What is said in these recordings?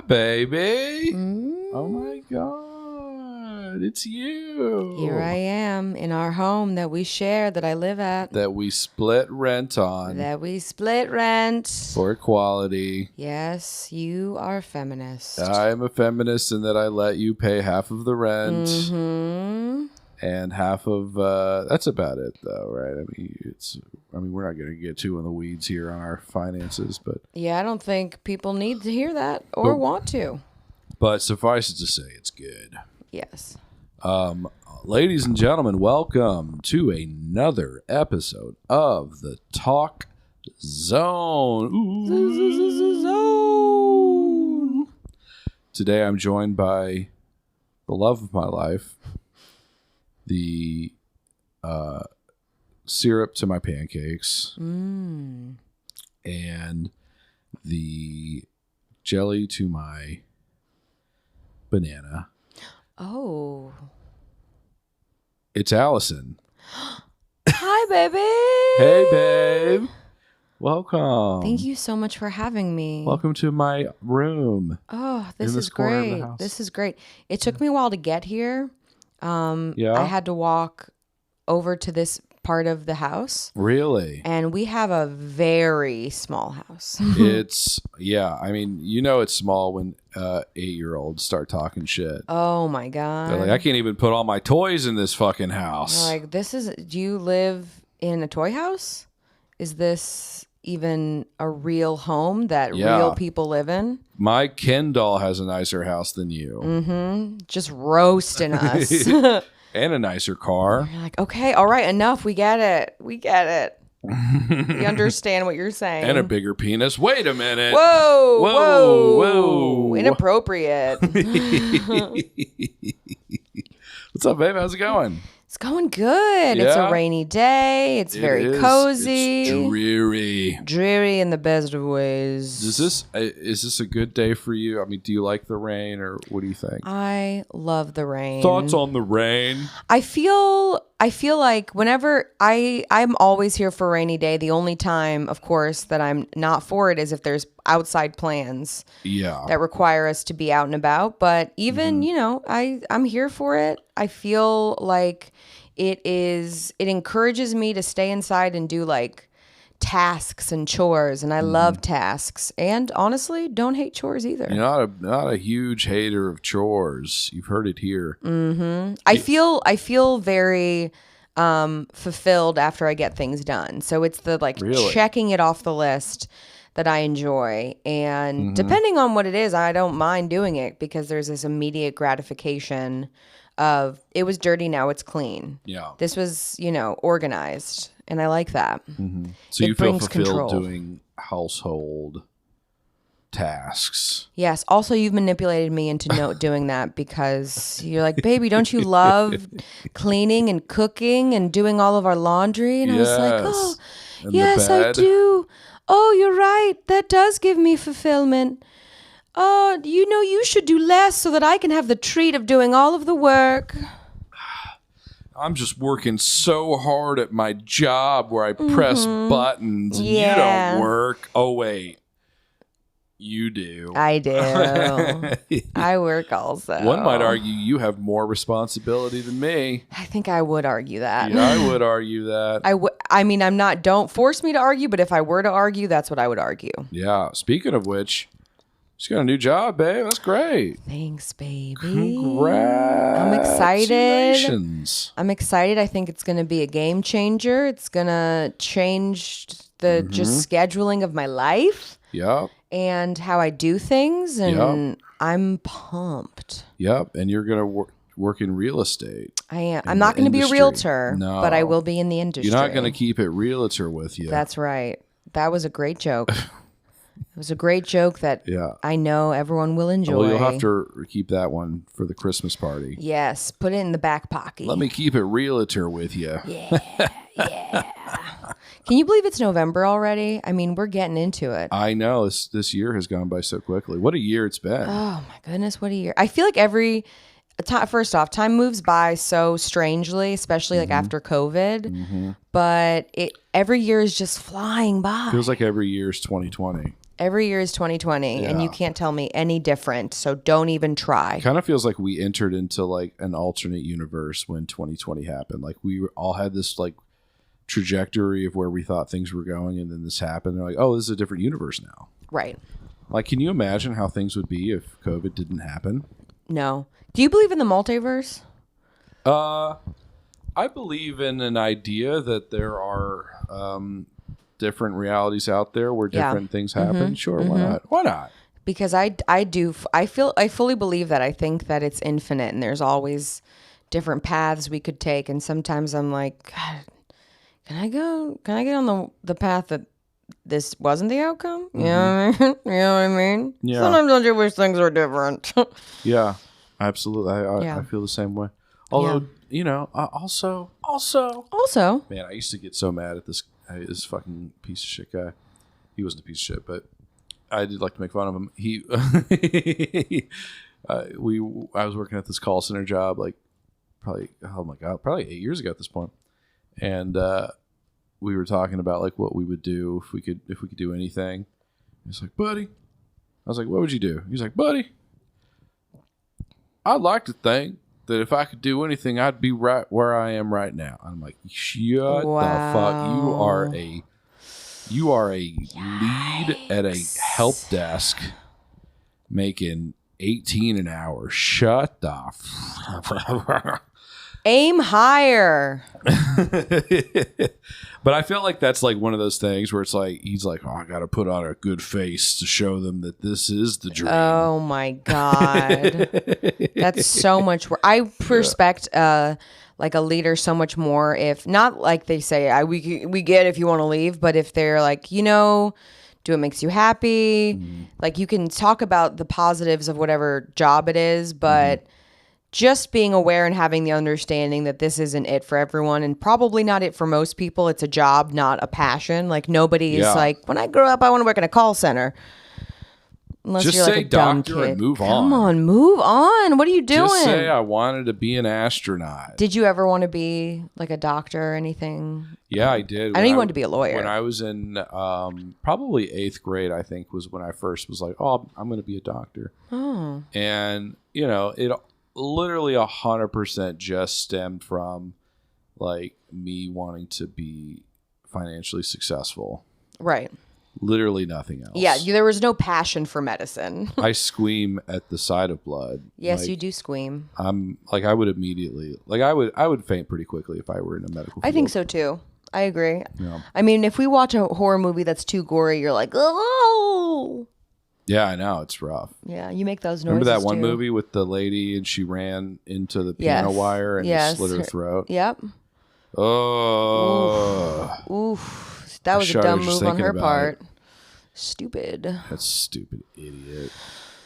baby. Mm. Oh my God. It's you. Here I am in our home that we share, that I live at. That we split rent on. That we split rent. For equality. Yes, you are a feminist. I am a feminist in that I let you pay half of the rent. Mm-hmm. And half of, that's about it though, right? I mean, we're not going to get too in the weeds here on our finances, but. Yeah, I don't think people need to hear that or want to. But suffice it to say, it's good. Yes. Ladies and gentlemen, welcome to another episode of the Talk Zone. Zone. Today I'm joined by the love of my life, the syrup to my pancakes, and the jelly to my banana. Oh. It's Alison. Hi, baby. Hey, babe. Welcome. Thank you so much for having me. Welcome to my room. Oh, this is corner of the great. house. This is great. It took me a while to get here. Yeah. I had to walk over to this part of the house. Really? And we have a very small house. It's, yeah. I mean, you know it's small when 8-year-olds start talking shit. Oh, my God. They're like, I can't even put all my toys in this fucking house. Like, do you live in a toy house? Is this even a real home that real people live in? My Ken doll has a nicer house than you. Mm-hmm. Just roasting us. And a nicer car. You're like, okay, all right, enough. We get it. We understand what you're saying. And a bigger penis. Wait a minute. Whoa. Inappropriate. What's up, babe? How's it going? It's going good. Yeah. It's a rainy day. It's very cozy. It's dreary. Dreary in the best of ways. Is this a good day for you? I mean, do you like the rain, or what do you think? I love the rain. Thoughts on the rain? I feel like whenever I'm always here for a rainy day. The only time, of course, that I'm not for it is if there's outside plans that require us to be out and about. But even, I'm here for it. I feel like it encourages me to stay inside and do like tasks and chores. And I love tasks. And honestly, don't hate chores either. You're not a huge hater of chores. You've heard it here. Mm-hmm. I feel very fulfilled after I get things done. So it's the checking it off the list that I enjoy. And depending on what it is, I don't mind doing it because there's this immediate gratification of it was dirty, now it's clean. Yeah. This was, organized. And I like that. Mm-hmm. So you feel fulfilled doing household tasks. Yes. Also, you've manipulated me into doing that because you're like, baby, don't you love cleaning and cooking and doing all of our laundry? And I was like, oh, yes, I do. Oh, you're right. That does give me fulfillment. Oh, you should do less so that I can have the treat of doing all of the work. I'm just working so hard at my job where I press buttons and you don't work. Oh, wait. You do. I do. I work also. One might argue you have more responsibility than me. I think I would argue that. Yeah, I would argue that. Don't force me to argue, but if I were to argue, that's what I would argue. Yeah. Speaking of which, she's got a new job, babe. That's great. Thanks, baby. Congrats. I'm excited. Congratulations. I'm excited. I think it's going to be a game changer. It's going to change the just scheduling of my life. Yep. And how I do things. And I'm pumped. Yep. And you're going to work in real estate. I am. I'm not going to be a realtor, but I will be in the industry. You're not going to keep it realtor with you. That's right. That was a great joke. It was a great joke that I know everyone will enjoy. Well, you'll have to keep that one for the Christmas party. Yes, put it in the back pocket. Let me keep it realtor with you. Yeah. Can you believe it's November already? I mean, we're getting into it. I know. This year has gone by so quickly. What a year it's been. Oh, my goodness. What a year. I feel like first off, time moves by so strangely, especially like after COVID. But every year is just flying by. Feels like every year is 2020. Every year is 2020, and you can't tell me any different, so don't even try. Kind of feels like we entered into like an alternate universe when 2020 happened. Like we all had this like trajectory of where we thought things were going, and then this happened. They're like, oh, this is a different universe now. Right. Like, can you imagine how things would be if COVID didn't happen? No. Do you believe in the multiverse? I believe in an idea that there are different realities out there where different things happen. Sure, why not? Why not? Because I fully believe that. I think that it's infinite and there's always different paths we could take. And sometimes I'm like, God, can I get on the path that this wasn't the outcome? You know what I mean? You know what I mean? Yeah. Sometimes don't you wish things were different? Yeah, absolutely. I feel the same way. Although, you know, also, man, I used to get so mad at this fucking piece of shit guy. He wasn't a piece of shit, but I did like to make fun of him. I was working at this call center job, like probably 8 years ago at this point, and we were talking about like what we would do if we could do anything. He's like, buddy. I was like, what would you do? He's like, buddy, I'd like to think that if I could do anything, I'd be right where I am right now. I'm like, shut the fuck. You are a lead at a help desk making $18 an hour. Shut the fuck. Aim higher. But I feel like that's like one of those things where it's like, he's like, oh, I got to put on a good face to show them that this is the dream. Oh my God. That's so much work. I respect like a leader so much more if not like they say, we get if you want to leave, but if they're like, you know, do what makes you happy. Like you can talk about the positives of whatever job it is, but just being aware and having the understanding that this isn't it for everyone and probably not it for most people. It's a job, not a passion. Like nobody is like, when I grow up, I want to work in a call center. Unless just you're like say a dumb doctor kid. and move on. Come on, move on. What are you doing? Just say I wanted to be an astronaut. Did you ever want to be like a doctor or anything? Yeah, I did. I know you wanted to be a lawyer. When I was in probably 8th grade, I think was when I first was like, oh, I'm going to be a doctor. Oh. And, you know, it literally 100% just stemmed from like me wanting to be financially successful. Right. Literally nothing else. Yeah, there was no passion for medicine. I squeam at the sight of blood. Yes, like, you do squeam. I'm like I would immediately I would faint pretty quickly if I were in a medical field. I think so too. I agree. Yeah. I mean, if we watch a horror movie that's too gory, you're like, oh. Yeah, I know. It's rough. Yeah, you make those noises. Remember that one movie with the lady and she ran into the piano wire and slit her throat? Yep. Oh. Oof. That was a dumb move on her part. Stupid. That stupid idiot.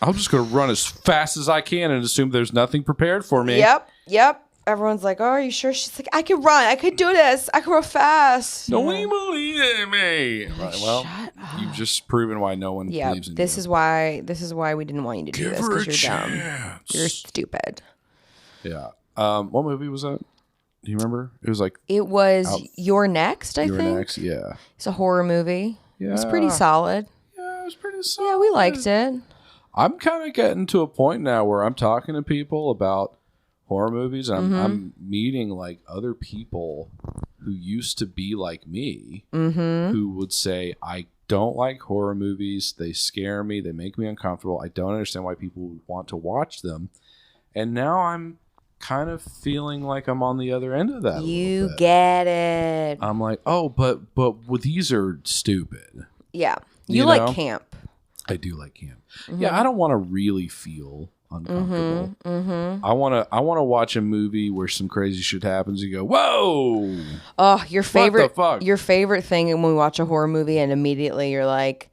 I'm just going to run as fast as I can and assume there's nothing prepared for me. Yep. Everyone's like, oh, are you sure? She's like, I can run. I could do this. I can run fast. No one believes in me. Right, well, you've just proven why no one believes in you. This is why we didn't want you to do this because you're dumb. You're stupid. Yeah. What movie was that? Do you remember? It was You're Next, I think. You're Next, yeah. It's a horror movie. Yeah. It was pretty solid. Yeah, it was pretty solid. Yeah, we liked it. I'm kind of getting to a point now where I'm talking to people about horror movies. And I'm meeting like other people who used to be like me who would say, I don't like horror movies. They scare me. They make me uncomfortable. I don't understand why people would want to watch them. And now I'm kind of feeling like I'm on the other end of that. You get it. I'm like, oh, but these are stupid. Yeah. You like camp. I do like camp. Yeah, I don't want to really feel uncomfortable. I want to watch a movie where some crazy shit happens and go, whoa. Oh, your favorite thing when we watch a horror movie and immediately you're like,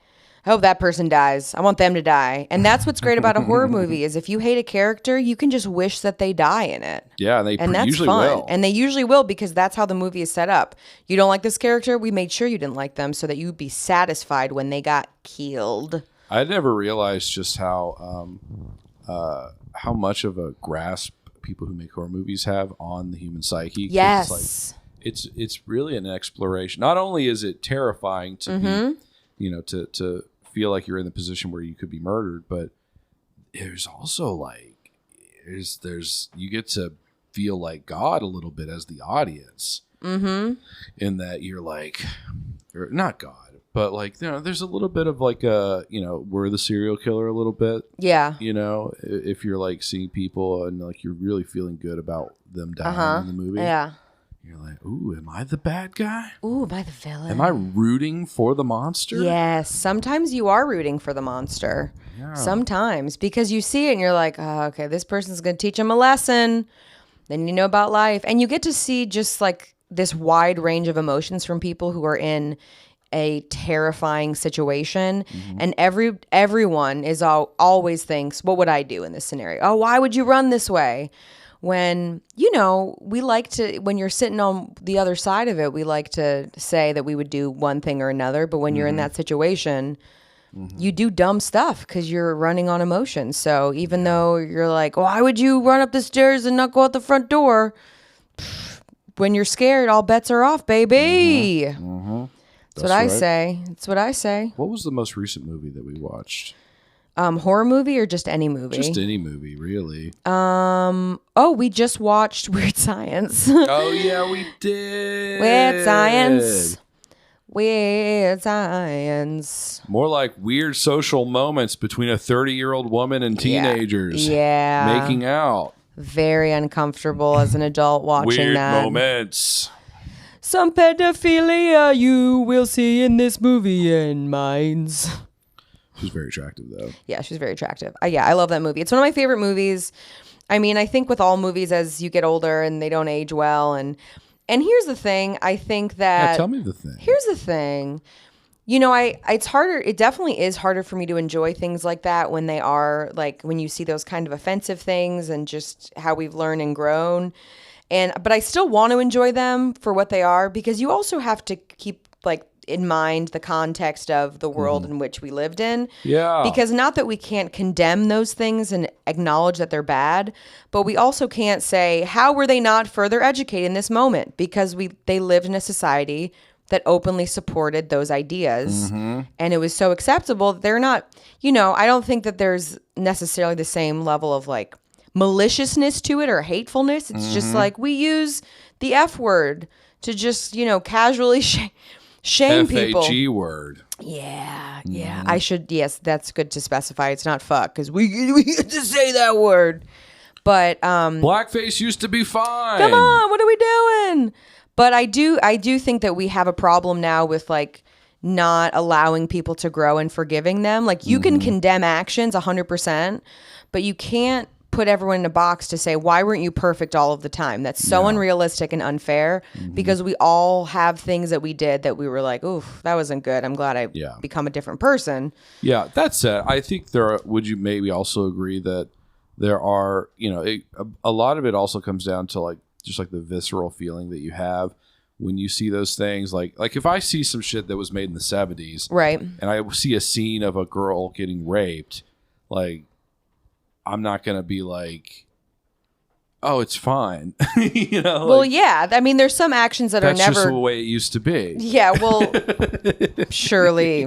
I hope that person dies. I want them to die. And that's what's great about a horror movie is if you hate a character, you can just wish that they die in it. Yeah, and that's usually fun. Will. And they usually will because that's how the movie is set up. You don't like this character? We made sure you didn't like them so that you'd be satisfied when they got killed. I never realized just how much of a grasp people who make horror movies have on the human psyche. Yes. It's really an exploration. Not only is it terrifying to be, to feel like you're in the position where you could be murdered, but there's also like there's you get to feel like God a little bit as the audience, in that you're like, or not God, but like, you know, there's a little bit of like we're the serial killer a little bit. Yeah. You know, if you're like seeing people and like you're really feeling good about them dying in the movie. Yeah. You're like, ooh, am I the bad guy? Ooh, am I the villain? Am I rooting for the monster? Yes. Sometimes you are rooting for the monster. Yeah. Sometimes. Because you see it and you're like, oh, okay, this person's going to teach him a lesson. Then you know about life. And you get to see just like this wide range of emotions from people who are in a terrifying situation. And everyone is always thinks, what would I do in this scenario? Oh, why would you run this way? When, you know, we like to, when you're sitting on the other side of it, we like to say that we would do one thing or another. But when you're in that situation, you do dumb stuff because you're running on emotion. So even though you're like, why would you run up the stairs and not go out the front door? When you're scared, all bets are off, baby. That's what I say. That's what I say. What was the most recent movie that we watched? Horror movie or just any movie? Just any movie, really. We just watched Weird Science. Oh, yeah, we did. Weird Science. Weird Science. More like weird social moments between a 30-year-old woman and teenagers. Yeah. Making out. Very uncomfortable as an adult watching weird that. Weird moments. Some pedophilia you will see in this movie in Minds. She's very attractive, though. Yeah, she's very attractive. I love that movie. It's one of my favorite movies. I mean, I think with all movies, as you get older and they don't age well. And here's the thing. I think that... Yeah, tell me the thing. Here's the thing. You know, it's harder. It definitely is harder for me to enjoy things like that when they are, like, when you see those kind of offensive things and just how we've learned and grown. But I still want to enjoy them for what they are, because you also have to keep, like, in mind the context of the world in which we lived in. Yeah. Because not that we can't condemn those things and acknowledge that they're bad, but we also can't say, how were they not further educated in this moment? Because they lived in a society that openly supported those ideas. And it was so acceptable that they're not, you know, I don't think that there's necessarily the same level of like maliciousness to it or hatefulness. It's just like we use the F word to just, you know, casually shame people. F-A-G word. Yeah, yeah. I should, yes, that's good to specify. It's not fuck, because we get to say that word. But blackface used to be fine. Come on, what are we doing? But I do think that we have a problem now with like not allowing people to grow and forgiving them. Like you can condemn actions 100%, but you can't put everyone in a box to say, why weren't you perfect all of the time? That's so unrealistic and unfair, because we all have things that we did that we were like, oof, that wasn't good. I'm glad I become a different person. Yeah, that said, I think would you maybe also agree that there are, you know, a lot of it also comes down to like, just like the visceral feeling that you have when you see those things. Like if I see some shit that was made in the 70s, right, and I see a scene of a girl getting raped, like, I'm not going to be like, oh, it's fine. You know? Well, like, yeah. I mean, there's some actions that are never... That's just the way it used to be. Yeah, well, surely,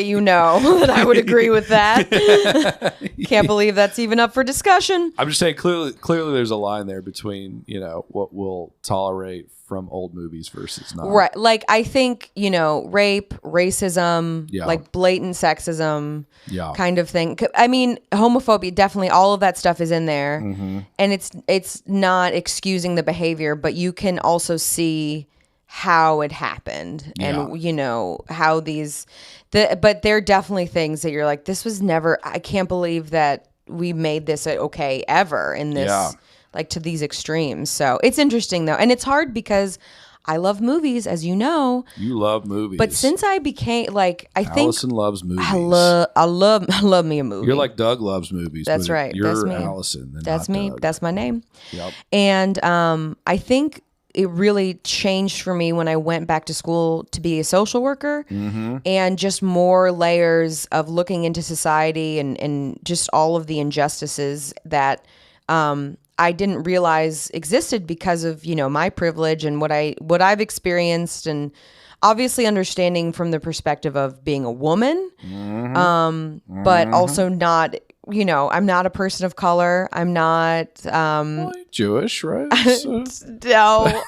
you know that I would agree with that. Can't believe that's even up for discussion. I'm just saying, clearly there's a line there between, you know, what we'll tolerate from old movies versus not. Right. Like, I think, you know, rape, racism, like blatant sexism kind of thing. I mean, homophobia, definitely all of that stuff is in there. And it's not excusing the behavior, but you can also see how it happened and, you know, how but there are definitely things that you're like, this was never, I can't believe that we made this okay ever in this, like to these extremes. So it's interesting though. And it's hard because I love movies, as you know. You love movies. But since I became like, Allison loves movies. I love me a movie. You're like Doug loves movies. That's right. You're That's me. Allison. That's me. Doug. That's my name. Yep. And I think it really changed for me when I went back to school to be a social worker, and just more layers of looking into society and just all of the injustices that I didn't realize existed because of, my privilege and what I've experienced, and obviously understanding from the perspective of being a woman, but also not, I'm not a person of color. I'm not well, Jewish, right? So. No.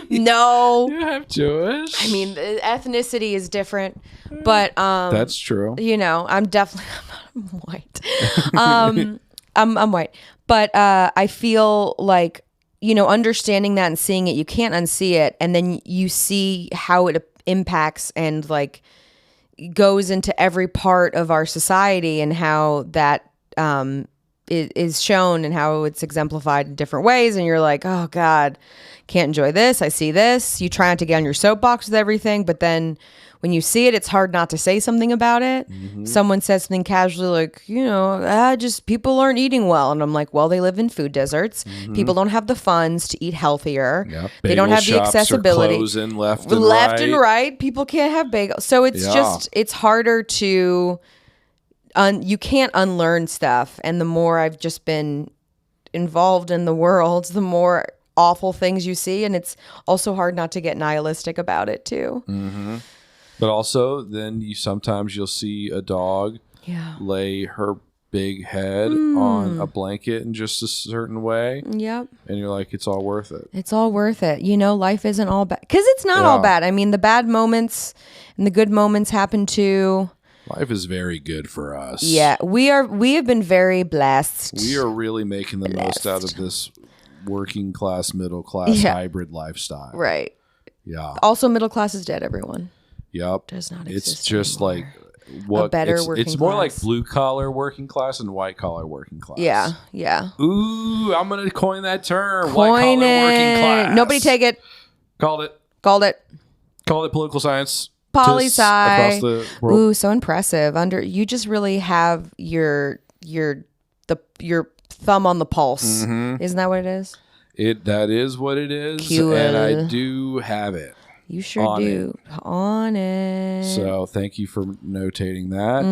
No. You have Jewish. I mean, the ethnicity is different, but that's true. I'm definitely I'm white. I'm white, but I feel like understanding that and seeing it, you can't unsee it, and then you see how it impacts and like goes into every part of our society, and how that is shown and how it's exemplified in different ways. And you're like, oh God, can't enjoy this. I see this. You try not to get on your soapbox with everything, but then when you see it, it's hard not to say something about it. Someone says something casually like, just people aren't eating well. And I'm like, well, they live in food deserts. People don't have the funds to eat healthier. Yep. They don't have the accessibility. Left and right. People can't have bagels. So it's it's harder to, you can't unlearn stuff. And the more I've just been involved in the world, the more awful things you see. And it's also hard not to get nihilistic about it too. But also, then you'll see a dog lay her big head on a blanket in just a certain way. Yep. And you're like, it's all worth it. It's all worth it. Life isn't all bad. Because it's not all bad. I mean, the bad moments and the good moments happen too. Life is very good for us. Yeah. We have been very blessed. We are really making the most out of this working class, middle class hybrid lifestyle. Right. Yeah. Also, middle class is dead, everyone. Yep. Does not exist It's just anymore. like a better working it's more class. like blue collar working class and white collar working class. Yeah. Yeah. Ooh, I'm gonna coin that term. Coin white collar it. working class. Nobody take it. Called it. Called it. Called it political science. Poli-sci. Across the world. Ooh, so impressive. You just really have your thumb on the pulse. Isn't that what it is? That is what it is. Cool. And I do have it. You sure do. On it. So thank you for notating that.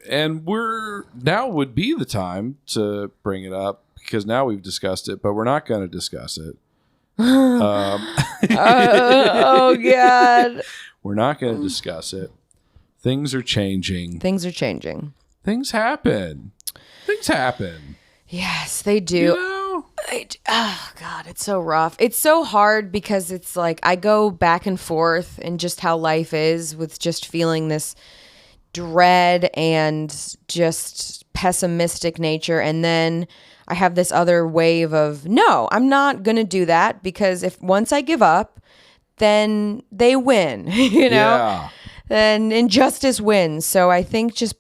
And now would be the time to bring it up, because now we've discussed it, but we're not going to discuss it. Oh God. We're not going to discuss it. Things are changing. Things are changing. Things happen. Yes, they do. Oh God, it's so rough. It's so hard because it's like I go back and forth in just how life is, with just feeling this dread and just pessimistic nature. And then I have this other wave of, no, I'm not going to do that, because if once I give up, then they win, Yeah. Then injustice wins. So I think just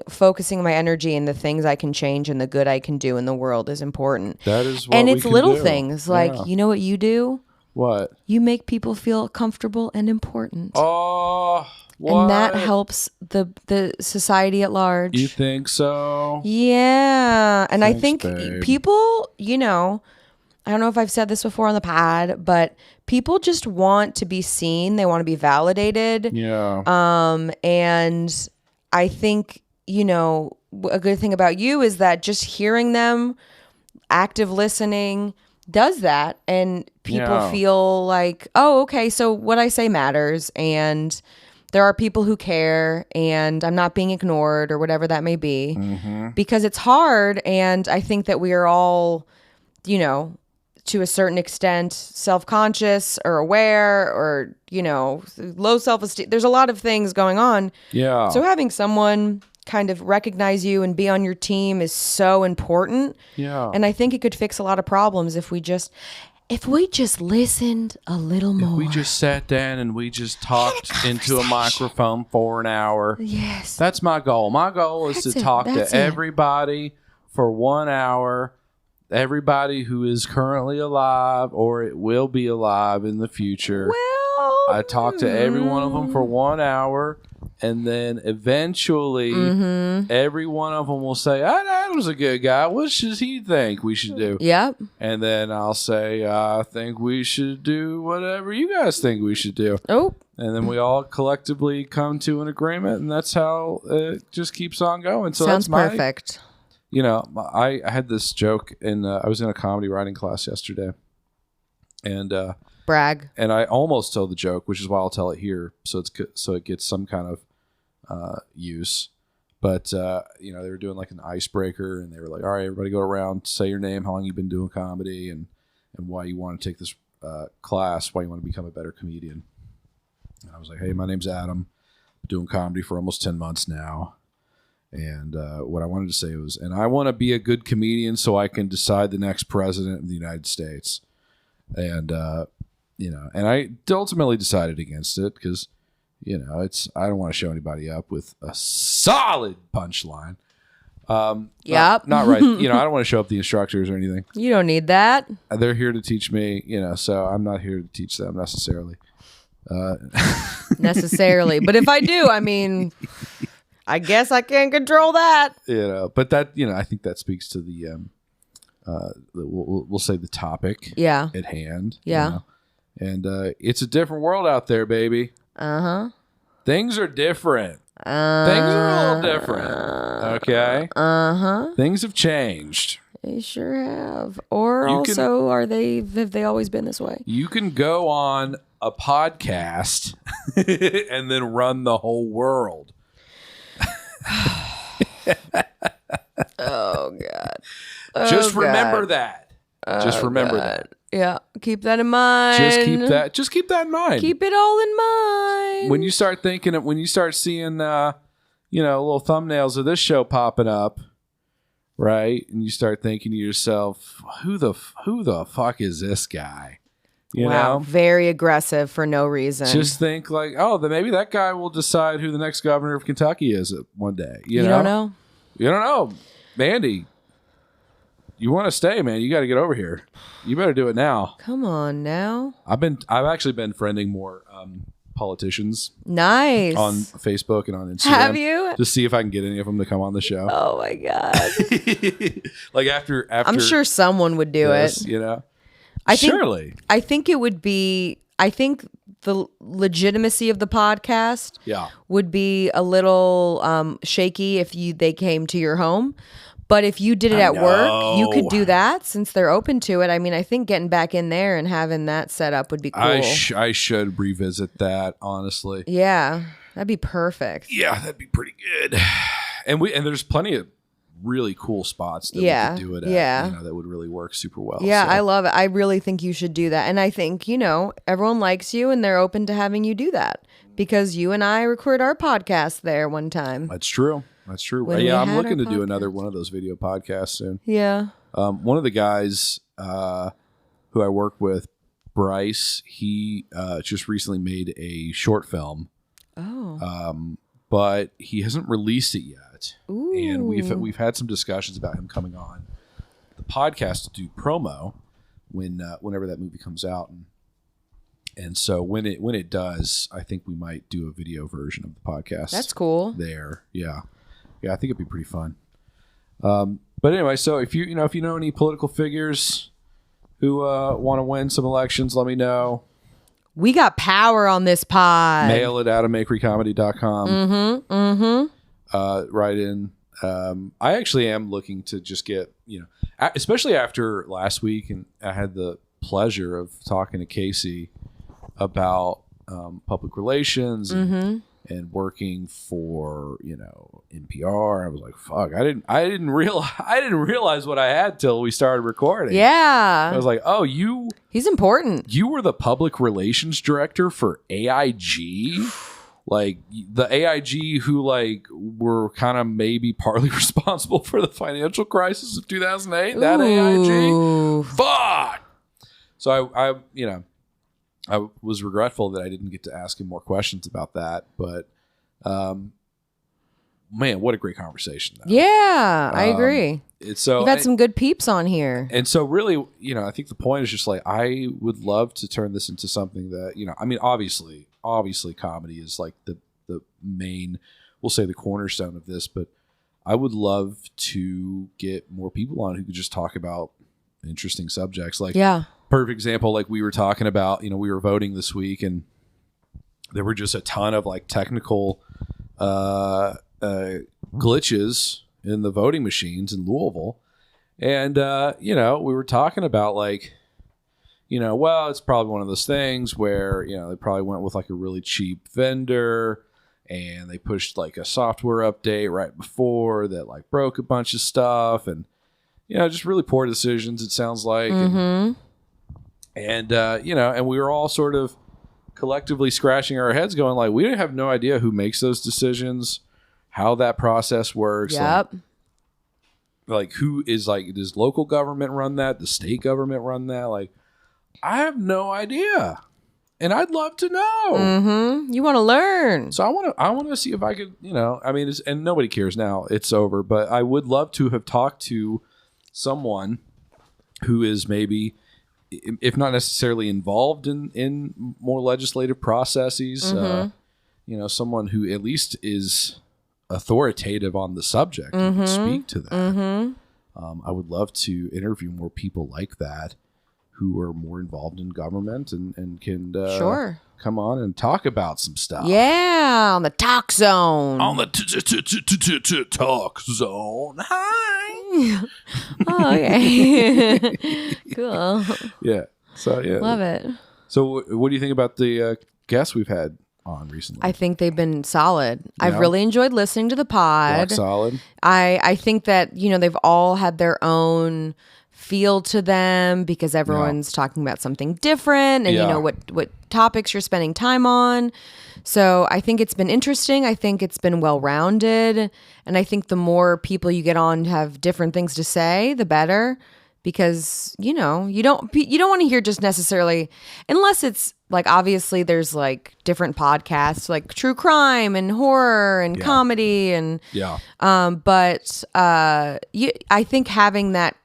focusing my energy in the things I can change and the good I can do in the world is important. That is what and we it's can little do. things like, you know what you do? What? You make people feel comfortable and important. Oh, what? And that helps the society at large. You think so? Yeah. And Thanks, I think babe. people, I don't know if I've said this before on the pod, but people just want to be seen. They want to be validated. Yeah. And I think, a good thing about you is that just hearing them, active listening does that. And people feel like, oh, okay, so what I say matters. And there are people who care, and I'm not being ignored, or whatever that may be, because it's hard. And I think that we are all, to a certain extent, self-conscious or aware, or, low self-esteem. There's a lot of things going on. Yeah. So having someone kind of recognize you and be on your team is so important. Yeah. And I think it could fix a lot of problems if we just listened a little more. If we just sat down and we just talked into a microphone for an hour. Yes. That's my goal. My goal is to talk to everybody for 1 hour. Everybody who is currently alive or it will be alive in the future. Well, I talk to every one of them for 1 hour, and then eventually every one of them will say, that was a good guy. What should he think we should do? Yep. And then I'll say, I think we should do whatever you guys think we should do. Oh. And then we all collectively come to an agreement, and that's how it just keeps on going. So sounds that's perfect. I had this joke I was in a comedy writing class yesterday, and brag. And I almost told the joke, which is why I'll tell it here, so it gets some kind of use. But they were doing like an icebreaker, and they were like, "All right, everybody, go around, say your name, how long you've been doing comedy, and why you want to take this class, why you want to become a better comedian." And I was like, "Hey, my name's Adam. Been doing comedy for almost 10 months now." And what I wanted to say was, and I want to be a good comedian so I can decide the next president of the United States. And, and I ultimately decided against it because, I don't want to show anybody up with a solid punchline. Yep. Not right. I don't want to show up the instructors or anything. You don't need that. They're here to teach me, so I'm not here to teach them necessarily. Necessarily. But if I do, I guess I can't control that. But that, I think that speaks to the, we'll say the topic at hand. Yeah. And it's a different world out there, baby. Uh-huh. Things are different. Things are a little different. Okay? Uh-huh. Things have changed. They sure have. Or have they always been this way? You can go on a podcast and then run the whole world. Oh God! Just remember that. Just remember that. Yeah, keep that in mind. Just keep that in mind. Keep it all in mind. When you start thinking it, when you start seeing, little thumbnails of this show popping up, right? And you start thinking to yourself, who the fuck is this guy? You know? Very aggressive for no reason. Just think like, then maybe that guy will decide who the next governor of Kentucky is one day. You don't know? You don't know. Mandy, you want to stay, man. You got to get over here. You better do it now. Come on now. I've actually been friending more politicians. Nice. On Facebook and on Instagram. Have you? To see if I can get any of them to come on the show. Oh my God. Like after I'm sure someone would do this, it. Surely. I think it would be, the legitimacy of the podcast would be a little shaky if they came to your home. But if you did it at work, you could do that since they're open to it. I think getting back in there and having that set up would be cool. I should revisit that, honestly. Yeah, that'd be perfect. Yeah, that'd be pretty good. And there's plenty of really cool spots that we could do it at, that would really work super well. Yeah, so. I love it. I really think you should do that. And I think, everyone likes you and they're open to having you do that because you and I recorded our podcast there one time. That's true. I'm looking to do another one of those video podcasts soon. Yeah. One of the guys who I work with, Bryce, he just recently made a short film. Oh. But he hasn't released it yet. Ooh. And we've had some discussions about him coming on the podcast to do promo whenever that movie comes out. And so when it does, I think we might do a video version of the podcast. That's cool. There. Yeah. Yeah, I think it'd be pretty fun. But anyway, so if you know any political figures who want to win some elections, let me know. We got power on this pod. Mail it at adammakerycomedy.com. Mm-hmm. Write in. I actually am looking to just get, especially after last week, and I had the pleasure of talking to Casey about public relations and working for NPR. I was like, fuck, I didn't realize what I had till we started recording. Yeah. I was like, oh, he's important. You were the public relations director for AIG? Like the AIG who were kind of maybe partly responsible for the financial crisis of 2008. Ooh. That AIG? Fuck. So I was regretful that I didn't get to ask him more questions about that, but man, what a great conversation! Though. Yeah, I agree. You've had some good peeps on here, and so really, I think the point is just I would love to turn this into something that obviously, comedy is the main, we'll say the cornerstone of this, but I would love to get more people on who could just talk about interesting subjects, perfect example, we were talking about, we were voting this week and there were just a ton of technical glitches in the voting machines in Louisville. And, we were talking about like, well, it's probably one of those things where, they probably went with like a really cheap vendor and they pushed like a software update right before that like broke a bunch of stuff and, just really poor decisions, it sounds like. And we were all sort of collectively scratching our heads going like, we have no idea who makes those decisions, how that process works. Yep. Like who is like, does local government run that? Does state government run that? Like, I have no idea. And I'd love to know. You want to learn. So I want to see if I could, and nobody cares now. It's over. But I would love to have talked to someone who is maybe, if not necessarily involved in more legislative processes, someone who at least is authoritative on the subject and can speak to that. I would love to interview more people like that who are more involved in government and can come on and talk about some stuff. Yeah, on the talk zone. On the talk zone. Hi. Oh, okay. Cool. Yeah. So, yeah. Love it. So, what do you think about the guests we've had on recently? I think they've been solid. I've really enjoyed listening to the pod. Rock solid. I think that, they've all had their own feel to them because everyone's talking about something different and what topics you're spending time on. So I think it's been interesting. I think it's been well-rounded. And I think the more people you get on have different things to say, the better. Because, you don't want to hear just necessarily, unless it's like, obviously there's like different podcasts, like true crime and horror and comedy. And, but I think having that,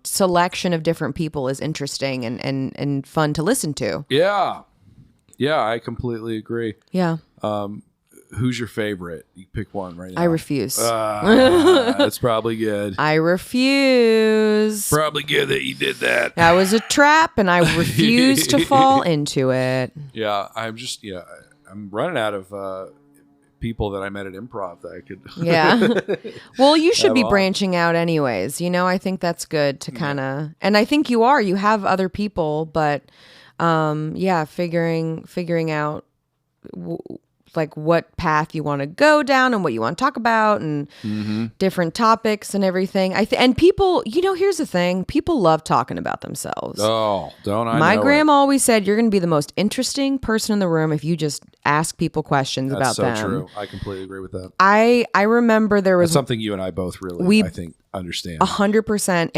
selection of different people is interesting and fun to listen to. Yeah. Yeah, I completely agree. Yeah. Who's your favorite? You pick one right now. I refuse. That's probably good. I refuse. Probably good that you did that. That was a trap, and I refuse to fall into it. Yeah, I'm running out of people that I met at improv that I could. Yeah. Well, you should be branching out anyways. I think that's good to kind of, and I think you are. You have other people, but figuring out like what path you want to go down and what you want to talk about and different topics and everything. And people, here's the thing. People love talking about themselves. Oh, don't I My know grandma it. always said, you're going to be the most interesting person in the room if you just ask people questions about them. That's so true. I completely agree with that. I remember there was That's something you and I both really, I think, understand. 100%.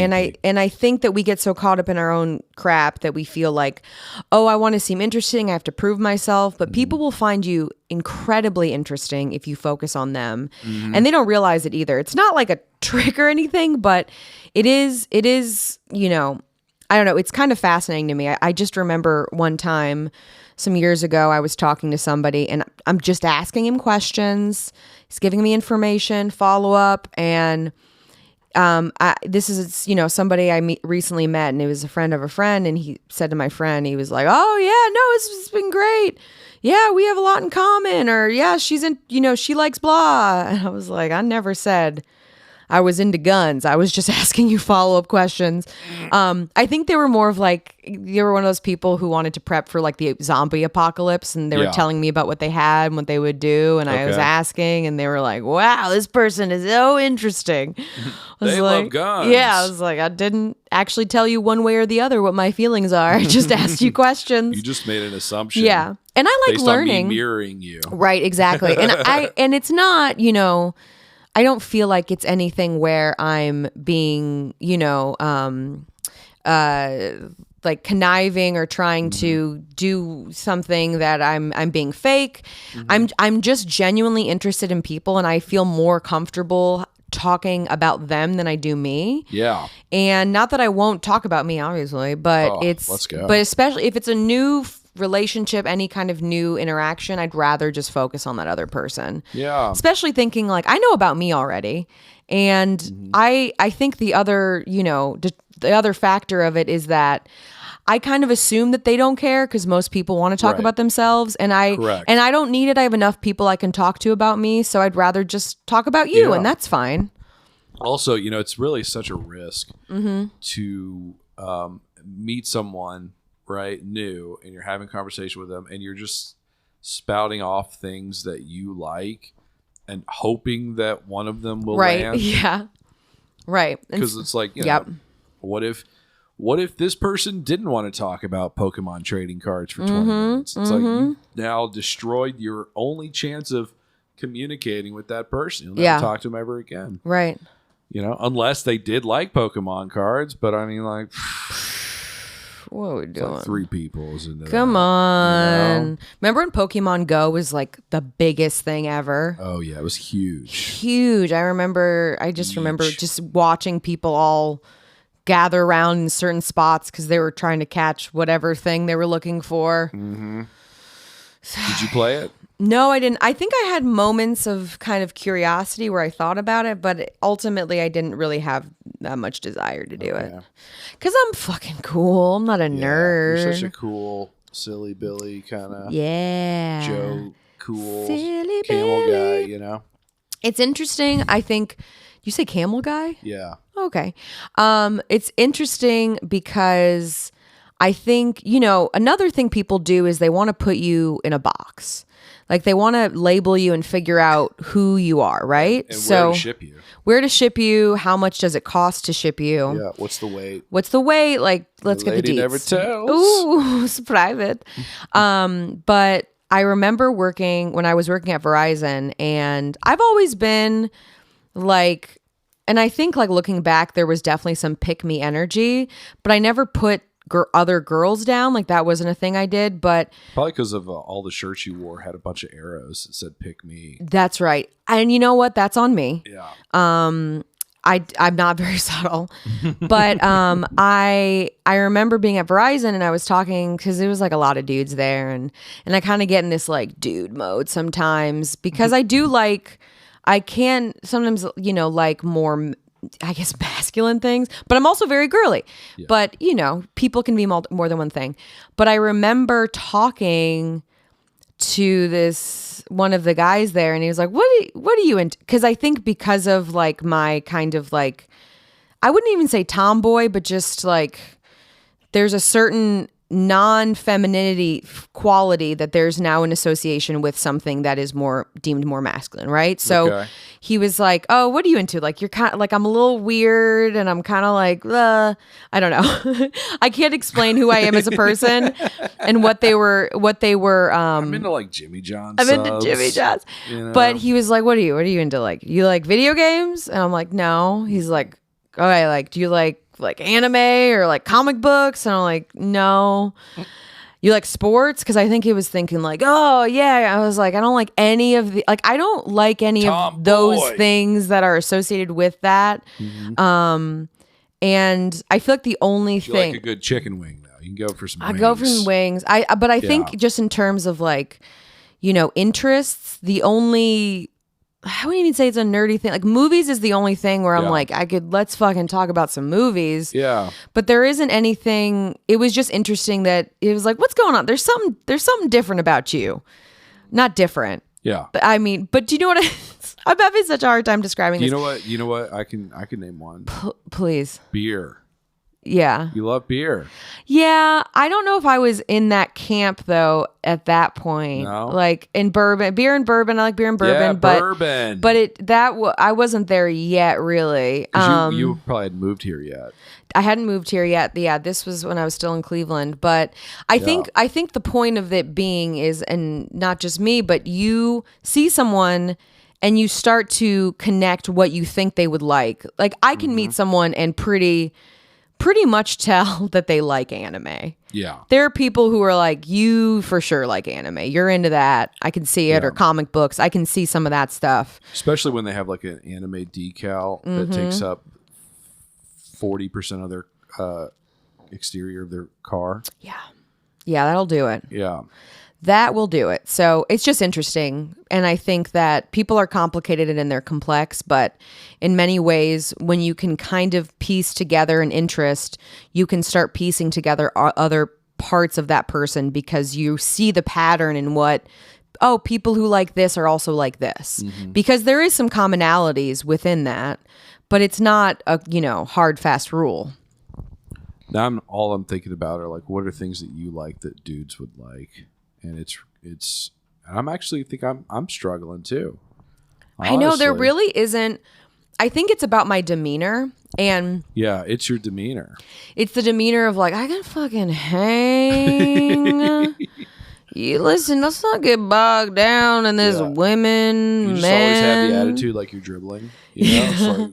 And I think that we get so caught up in our own crap that we feel like, oh, I want to seem interesting. I have to prove myself. But people will find you incredibly interesting if you focus on them. And they don't realize it either. It's not like a trick or anything, but it is, I don't know. It's kind of fascinating to me. I just remember one time some years ago, I was talking to somebody and I'm just asking him questions. He's giving me information, follow up. And this is, somebody I recently met, and it was a friend of a friend. And he said to my friend, he was like, oh yeah, no, it's been great. Yeah, we have a lot in common. Or yeah, she's in, she likes blah. And I was like, I never said I was into guns. I was just asking you follow-up questions. I think they were more of like, you were one of those people who wanted to prep for like the zombie apocalypse, and they were telling me about what they had and what they would do. And I was asking, and they were like, wow, this person is so interesting. They love guns. Yeah, I was like, I didn't actually tell you one way or the other what my feelings are. I just asked you questions. You just made an assumption. Yeah. And I like based learning. On me mirroring you. Right, exactly. And it's not, I don't feel like it's anything where I'm being, like conniving or trying to do something that I'm being fake. I'm just genuinely interested in people, and I feel more comfortable talking about them than I do me. Yeah. And not that I won't talk about me, obviously, but let's go. But especially if it's a new relationship, any kind of new interaction, I'd rather just focus on that other person. Yeah. Especially thinking like, I know about me already. And I think the other, the other factor of it is that I kind of assume that they don't care because most people want to talk about themselves, and I don't need it. I have enough people I can talk to about me, so I'd rather just talk about you, and that's fine. Also, it's really such a risk to meet someone, right, new, and you're having a conversation with them, and you're just spouting off things that you like and hoping that one of them will land. Yeah. Right. Because it's like, what if this person didn't want to talk about Pokemon trading cards for 20 minutes? It's like you now destroyed your only chance of communicating with that person. You'll never talk to them ever again. Right. Unless they did like Pokemon cards, but I mean, like, what are we doing? Like 3 people is into Come that, on. Remember when Pokemon Go was like the biggest thing ever? Oh yeah, it was huge. Huge. I just remember just watching people all gather around in certain spots because they were trying to catch whatever thing they were looking for. Mm-hmm. Did you play it? No, I didn't. I think I had moments of kind of curiosity where I thought about it, but ultimately I didn't really have that much desire to do it. Because I'm fucking cool. I'm not a nerd. You're such a cool, silly Billy kind of Joe cool silly camel Billy guy, It's interesting. I think, you say camel guy? Yeah. Okay. It's interesting because I think, another thing people do is they want to put you in a box. Like they want to label you and figure out who you are, right? And where to ship you. Where to ship you? How much does it cost to ship you? Yeah. What's the weight? Like, let's get the deets. Never tells. Ooh, it's private. But I remember when I was working at Verizon, and I've always been like, and I think like looking back, there was definitely some pick me energy, but I never put other girls down. Like that wasn't a thing I did, but probably because of all the shirts you wore had a bunch of arrows that said "pick me." That's right. And you know what? That's on me. Yeah. I'm not very subtle, but I remember being at Verizon and I was talking because there was like a lot of dudes there, and I kind of get in this like dude mode sometimes because I do like, I can sometimes like more, I guess, masculine things, but I'm also very girly. Yeah. But, people can be more than one thing. But I remember talking to one of the guys there, and he was like, what are you into? Because I think because of like my kind of like, I wouldn't even say tomboy, but just like there's a certain non-femininity quality that there's now an association with something that is deemed more masculine, right? So he was like, oh, what are you into? Like, you're kind of like, I'm a little weird and I'm kind of like, I don't know. I can't explain who I am as a person and what they were. I'm into like Jimmy John's. I'm into Jimmy John's. But he was like, what are you into? Like, you like video games? And I'm like, no. He's like, okay, like, do you like anime or like comic books? And I'm like, no. You like sports? Because I think he was thinking like, oh yeah. I was like, I don't like any of I don't like any of those things that are associated with that. Mm-hmm. And I feel like the only thing, like a good chicken wing though. You can go for some wings. I go for some wings. But I think just in terms of like, interests, the only, I wouldn't even say it's a nerdy thing. Like movies is the only thing where I'm like, let's fucking talk about some movies. Yeah. But there isn't anything. It was just interesting that it was like, what's going on? There's something different about you. Not different. Yeah. But I mean, but do you know what I'm having such a hard time describing this. You know what? I can name one. Please. Beer. Yeah. You love beer. Yeah. I don't know if I was in that camp though at that point. No. Like in beer and bourbon. I like beer and bourbon. Yeah, but bourbon. But I wasn't there yet really. You probably hadn't moved here yet. I hadn't moved here yet. Yeah, this was when I was still in Cleveland. But I think the point of it being is, and not just me, but you see someone and you start to connect what you think they would like. Like I can meet someone and pretty much tell that they like anime. Yeah. There are people who are like, you for sure like anime. You're into that. I can see it. Or comic books. I can see some of that stuff. Especially when they have like an anime decal that takes up 40% of their exterior of their car. Yeah. Yeah, that'll do it. Yeah. That will do it. So it's just interesting. And I think that people are complicated and they're complex, but in many ways, when you can kind of piece together an interest, you can start piecing together other parts of that person because you see the pattern in what, people who like this are also like this. Mm-hmm. Because there is some commonalities within that. but it's not a, hard, fast rule. Now I'm thinking about are like, what are things that you like that dudes would like? And I'm actually think I'm struggling too. Honestly. I know there really isn't. I think it's about my demeanor. And yeah, it's your demeanor. It's the demeanor of like, I can fucking hang. You listen, let's not get bogged down in this women, you just men. always have the attitude like you're dribbling. It's like,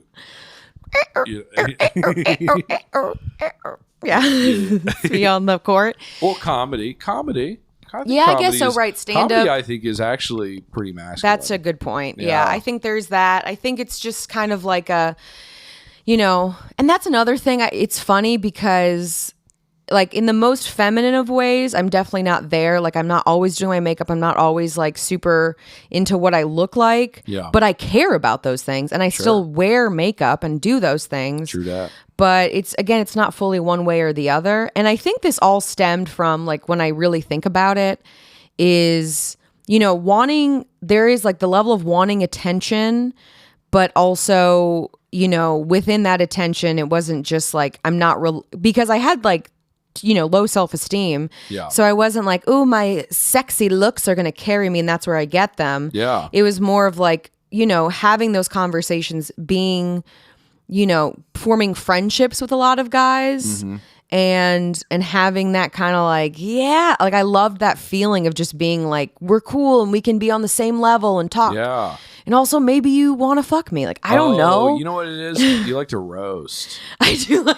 be on the court. Well, comedy. I guess so. Right, stand comedy, up. I think is actually pretty masculine. That's a good point. Yeah, I think there's that. I think it's just kind of like a, and that's another thing. It's funny because, like, in the most feminine of ways, I'm definitely not there. Like, I'm not always doing my makeup. I'm not always like super into what I look like. Yeah. But I care about those things, and I still wear makeup and do those things. True that. But it's not fully one way or the other. And I think this all stemmed from, like, when I really think about it, is, there is like the level of wanting attention, but also, within that attention, it wasn't just like, I'm not real, because I had like, low self-esteem. Yeah. So I wasn't like, oh, my sexy looks are going to carry me and that's where I get them. Yeah. It was more of like, having those conversations, being, forming friendships with a lot of guys, and having that kind of like, like I loved that feeling of just being like, we're cool and we can be on the same level and talk. Yeah. And also maybe you want to fuck me. Like, I don't know. You know what it is? You like to roast. I do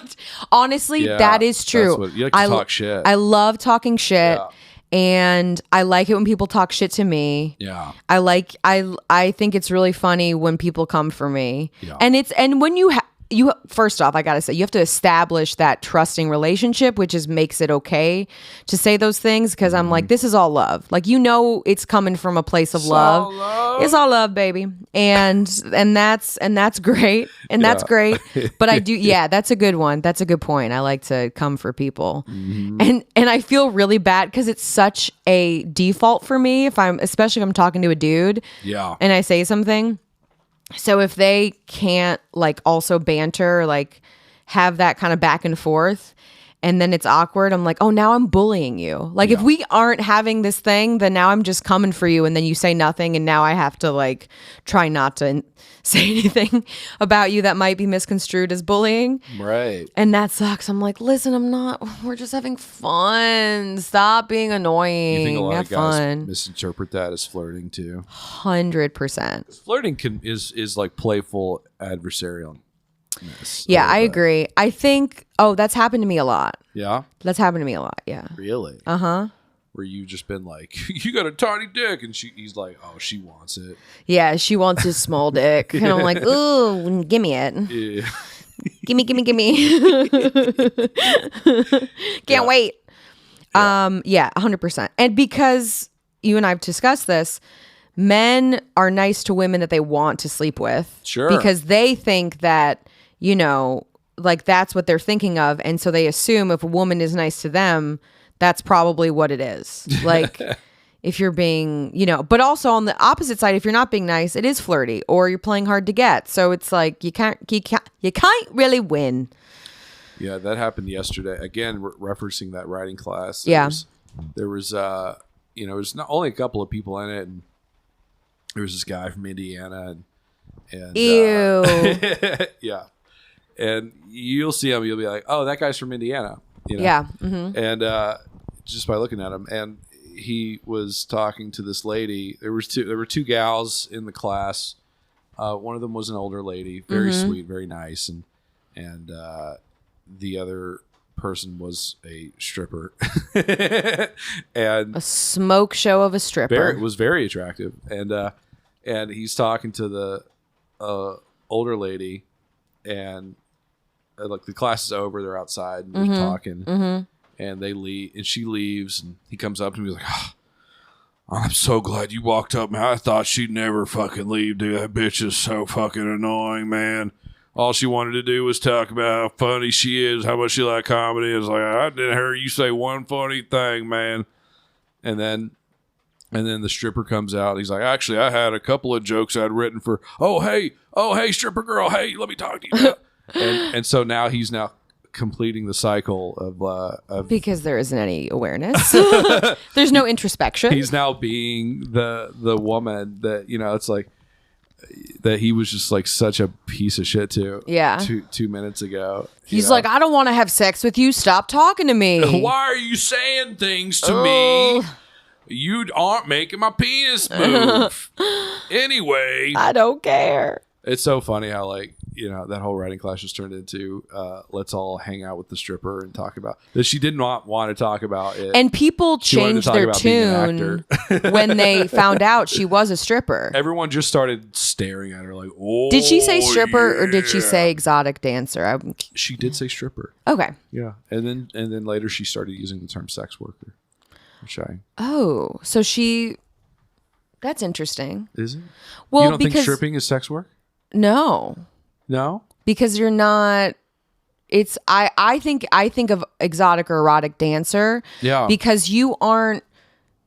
honestly, that is true. You like to talk shit. I love talking shit. Yeah. And I like it when people talk shit to me. Yeah. I think it's really funny when people come for me. Yeah. And when you first off, I gotta say, you have to establish that trusting relationship, which makes it okay to say those things, because I'm like, this is all love. Like, it's coming from a place of love. All love. It's all love, baby. And that's great. And that's great. But I do, that's a good one. That's a good point. I like to come for people. And I feel really bad because it's such a default for me especially if I'm talking to a dude. Yeah. And I say something. So if they can't like also banter, like have that kind of back and forth, and then it's awkward, I'm like, oh, now I'm bullying you. Like, if we aren't having this thing, then now I'm just coming for you, and then you say nothing, and now I have to like try not to say anything about you that might be misconstrued as bullying. Right. And that sucks. I'm like, listen, we're just having fun. Stop being annoying. You think a lot Have of guys fun. misinterpret that as flirting too? 100%. Flirting is like playful adversarial. Yeah, I agree. I think, that's happened to me a lot. Yeah? That's happened to me a lot, yeah. Really? Uh-huh. Where you just been like, you got a tiny dick, and he's like, oh, she wants it. Yeah, she wants his small dick. And I'm like, ooh, give me it. Yeah. Gimme. Can't wait. Yeah. 100%. And because you and I have discussed this, men are nice to women that they want to sleep with. Sure. Because they think that, like that's what they're thinking of. And so they assume if a woman is nice to them, that's probably what it is. Like, if you're being, but also on the opposite side, if you're not being nice, it is flirty, or you're playing hard to get. So it's like, you can't really win. Yeah, that happened yesterday. Again, referencing that writing class. There was there's not only a couple of people in it, and there was this guy from Indiana, and ew. Yeah. And you'll see him, you'll be like, oh, that guy's from Indiana. Yeah. Mm-hmm. And just by looking at him, and he was talking to this lady. There were two gals in the class. One of them was an older lady, very sweet, very nice, and the other person was a stripper, and a smoke show of a stripper. Was very attractive, and he's talking to the older lady, and like the class is over, they're outside and they're talking, and they leave, and she leaves, and he comes up to me, he's like, oh, I'm so glad you walked up, man. I thought she'd never fucking leave, dude. That bitch is so fucking annoying, man. All she wanted to do was talk about how funny she is, how much she liked comedy. It's like, I didn't hear you say one funny thing, man. And then And then the stripper comes out. He's like, actually, I had a couple of jokes I'd written for, oh, hey, stripper girl. Hey, let me talk to you. and so now he's completing the cycle of because there isn't any awareness. There's no introspection. He's now being the woman that, it's like that he was just like such a piece of shit to. Yeah. 2 minutes ago. He's like, I don't want to have sex with you. Stop talking to me. Why are you saying things to me? You aren't making my penis move. Anyway. I don't care. It's so funny how that whole writing class just turned into let's all hang out with the stripper and talk about that. She did not want to talk about it. And people changed their tune when they found out she was a stripper. Everyone just started staring at her like, oh. Did she say stripper or did she say exotic dancer? She did say stripper. Okay. Yeah. And then later she started using the term sex worker. So that's interesting. Is it? Well, you don't think stripping is sex work? No. Because you're not. It's I think of exotic or erotic dancer. Yeah. Because you aren't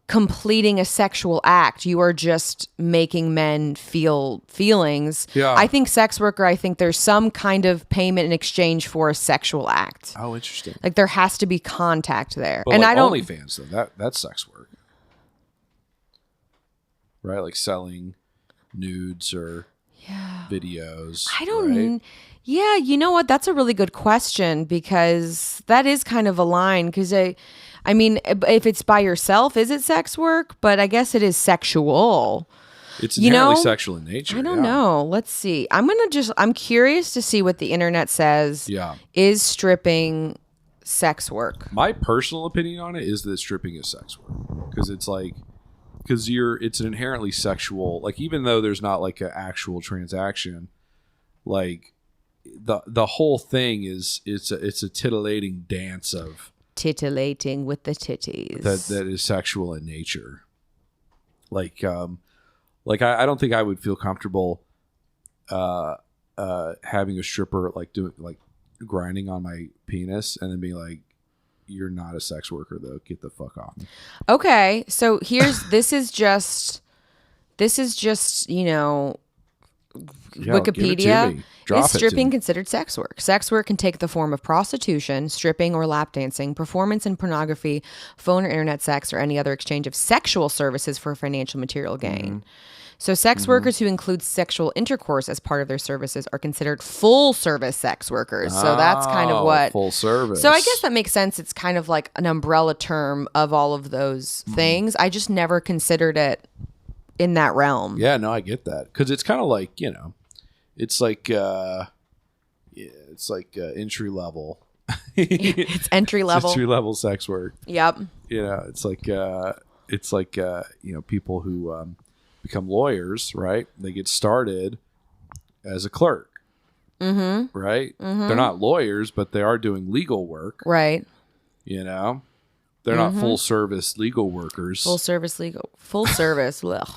completing a sexual act. You are just making men feel feelings. Yeah. I think sex worker. I think there's some kind of payment in exchange for a sexual act. Oh, interesting. Like there has to be contact there. But and like I don't. OnlyFans though, that's sex work, right? Like selling nudes or videos. I don't. Right? Yeah, you know what? That's a really good question because that is kind of a line. Because I mean, if it's by yourself, is it sex work? But I guess it is sexual. It's inherently sexual in nature. I don't know. Let's see. I'm curious to see what the internet says. Yeah. Is stripping sex work? My personal opinion on it is that stripping is sex work because it's an inherently sexual, like even though there's not like an actual transaction, like the whole thing is it's a titillating dance of titillating with the titties that is sexual in nature. Like I don't think I would feel comfortable having a stripper like doing like grinding on my penis and then being like, you're not a sex worker though, get the fuck off me. Okay, so this is just Wikipedia. Is stripping considered sex work? Sex work can take the form of prostitution, stripping or lap dancing, performance in pornography, phone or internet sex, or any other exchange of sexual services for financial material gain. Mm-hmm. So sex workers who include sexual intercourse as part of their services are considered full service sex workers. So that's kind of what full service. So I guess that makes sense. It's kind of like an umbrella term of all of those things. I just never considered it in that realm. Yeah, no, I get that. Because it's kind of like, it's like entry level. It's entry level. It's entry level sex work. Yep. It's like people who become lawyers, right? They get started as a clerk. Mm-hmm. Right? Mm-hmm. They're not lawyers, but they are doing legal work. Right. They're not full service legal workers. Full service. Ugh.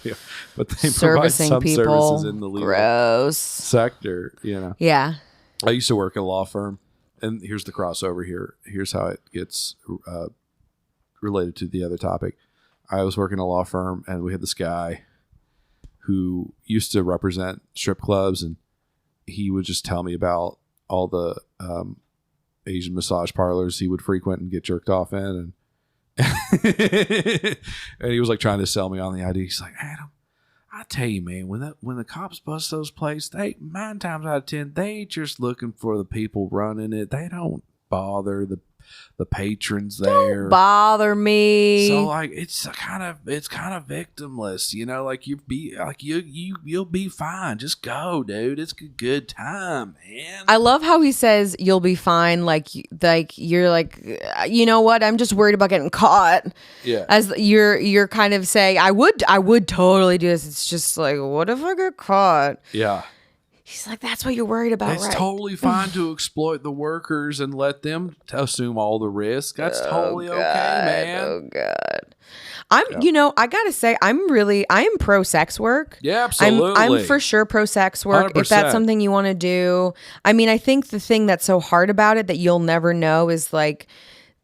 Yeah, but they servicing provide some people. services in the legal sector. Yeah. I used to work at a law firm, and here's the crossover here. Here's how it gets related to the other topic. I was working at a law firm, and we had this guy who used to represent strip clubs, and he would just tell me about all the Asian massage parlors he would frequent and get jerked off in, and and he was like trying to sell me on the idea. He's like, Adam, I tell you, man, when the cops bust those places, 9 times out of 10, they just looking for the people running it. They don't bother the patrons there. Don't bother me. So like it's kind of victimless, like you'll be fine. Just go, dude. It's a good time, man. I love how he says you'll be fine. Like you're like, you know what? I'm just worried about getting caught. Yeah. As you're kind of saying, I would totally do this. It's just like, what if I get caught? Yeah. He's like, that's what you're worried about, it's right? It's totally fine to exploit the workers and let them assume all the risk. That's totally okay, man. Oh, God. I got to say, I am pro sex work. Yeah, absolutely. I'm for sure pro sex work. 100%. If that's something you want to do. I mean, I think the thing that's so hard about it that you'll never know is like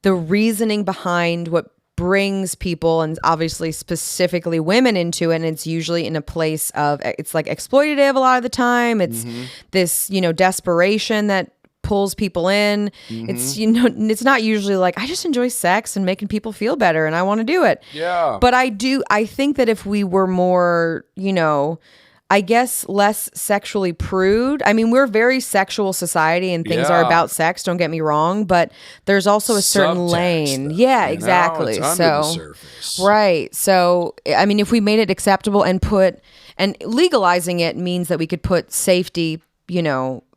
the reasoning behind what brings people, and obviously specifically women, into it. And it's usually in a place of, it's like exploitative a lot of the time. It's this, desperation that pulls people in. It's, it's not usually like, I just enjoy sex and making people feel better and I want to do it. Yeah. But I think that if we were more, I guess less sexually prude. I mean, we're a very sexual society and things are about sex, don't get me wrong, but there's also a certain Subtext, lane. though, yeah, exactly. It's under the surface. Right. So, I mean, if we made it acceptable and legalizing it means that we could put safety,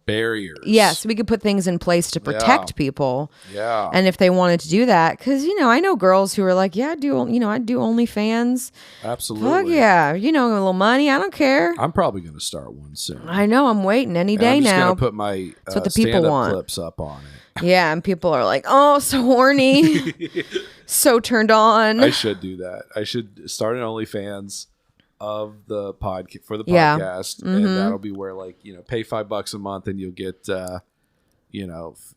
barriers. Yes, we could put things in place to protect people. Yeah. And if they wanted to do that, because, I know girls who are like, yeah, I do OnlyFans. Absolutely. Fuck yeah. A little money. I don't care. I'm probably going to start one soon. I know. I'm waiting any day now. I'm just going to put my That's what the people stand-up want. clips up on it. Yeah, and people are like, oh, so horny. So turned on. I should do that. I should start an OnlyFans of the podcast, and that'll be where, like, pay $5 a month and you'll get